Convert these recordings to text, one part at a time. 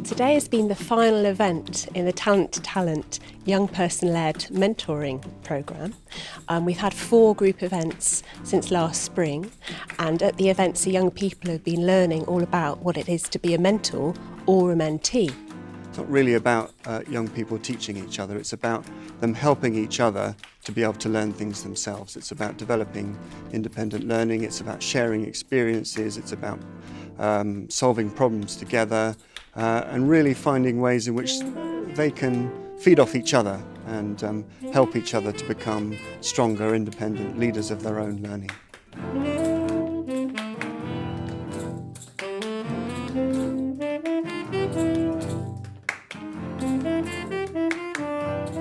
Today has been the final event in the Talent to Talent young person-led mentoring programme. We've had 4 group events since last spring, and at the events the young people have been learning all about what it is to be a mentor or a mentee. It's not really about young people teaching each other, it's about them helping each other to be able to learn things themselves. It's about developing independent learning, it's about sharing experiences, it's about solving problems together and really finding ways in which they can feed off each other and help each other to become stronger, independent leaders of their own learning.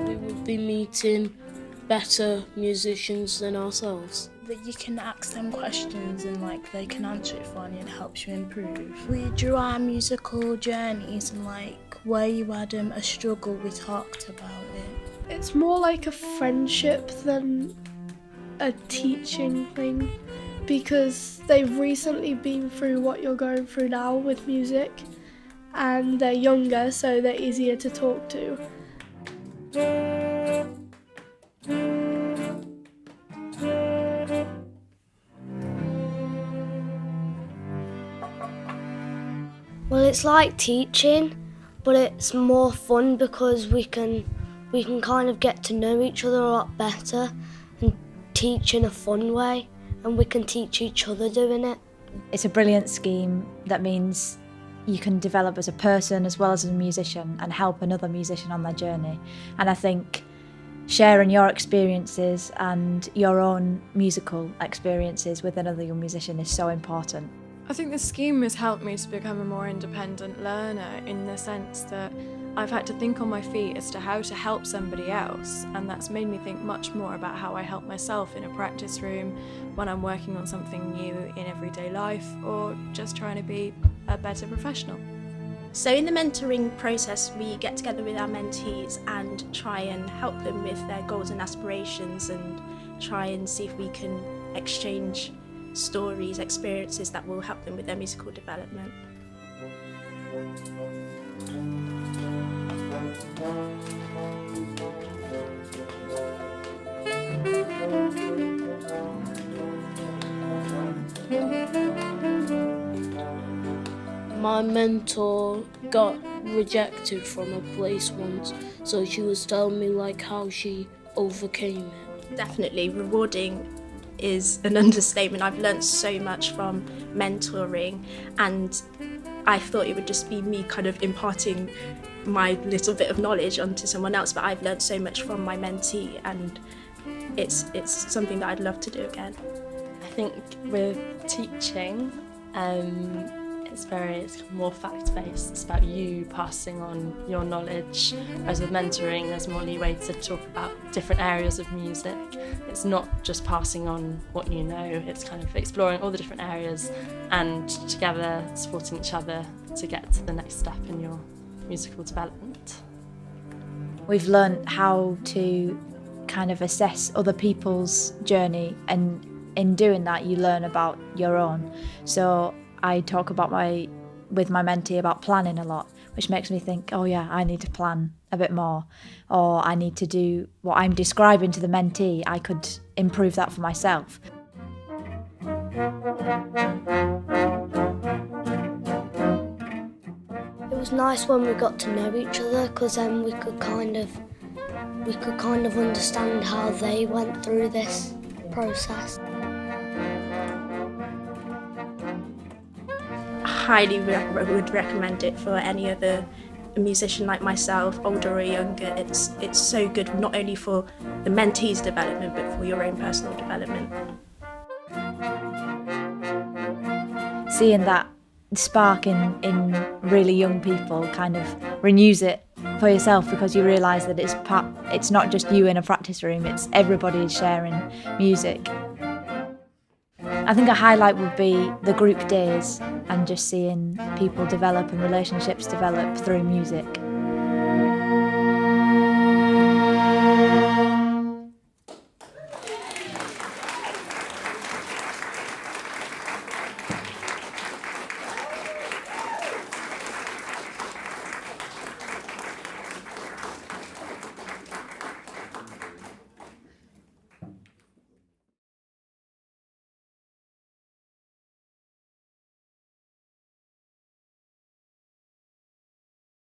We will be meeting better musicians than ourselves. That you can ask them questions and they can answer it for you and it helps you improve. We drew our musical journeys and where you had a struggle, we talked about it. It's more like a friendship than a teaching thing, because they've recently been through what you're going through now with music, and they're younger, so they're easier to talk to. Well, it's like teaching, but it's more fun because we can kind of get to know each other a lot better and teach in a fun way, and we can teach each other doing it. It's a brilliant scheme that means you can develop as a person as well as a musician and help another musician on their journey. And I think sharing your experiences and your own musical experiences with another young musician is so important. I think the scheme has helped me to become a more independent learner, in the sense that I've had to think on my feet as to how to help somebody else, and that's made me think much more about how I help myself in a practice room, when I'm working on something new in everyday life, or just trying to be a better professional. So in the mentoring process, we get together with our mentees and try and help them with their goals and aspirations, and try and see if we can exchange stories, experiences that will help them with their musical development. My mentor got rejected from a place once, so she was telling me how she overcame it. Definitely rewarding is an understatement. I've learnt so much from mentoring, and I thought it would just be me kind of imparting my little bit of knowledge onto someone else, but I've learnt so much from my mentee, and it's something that I'd love to do again. I think with teaching, it's more fact-based. It's about you passing on your knowledge, whereas with mentoring there's more leeway to talk about different areas of music. It's not just passing on what you know, it's kind of exploring all the different areas and together supporting each other to get to the next step in your musical development. We've learnt how to kind of assess other people's journey, and in doing that you learn about your own. So I talk with my mentee about planning a lot, which makes me think, oh yeah, I need to plan a bit more, or I need to do what I'm describing to the mentee. I could improve that for myself. It was nice when we got to know each other, because then we could kind of understand how they went through this process. Highly would recommend it for any other musician like myself, older or younger. It's so good, not only for the mentee's development, but for your own personal development. Seeing that spark in really young people kind of renews it for yourself, because you realise that it's not just you in a practice room, it's everybody sharing music. I think a highlight would be the group days and just seeing people develop and relationships develop through music.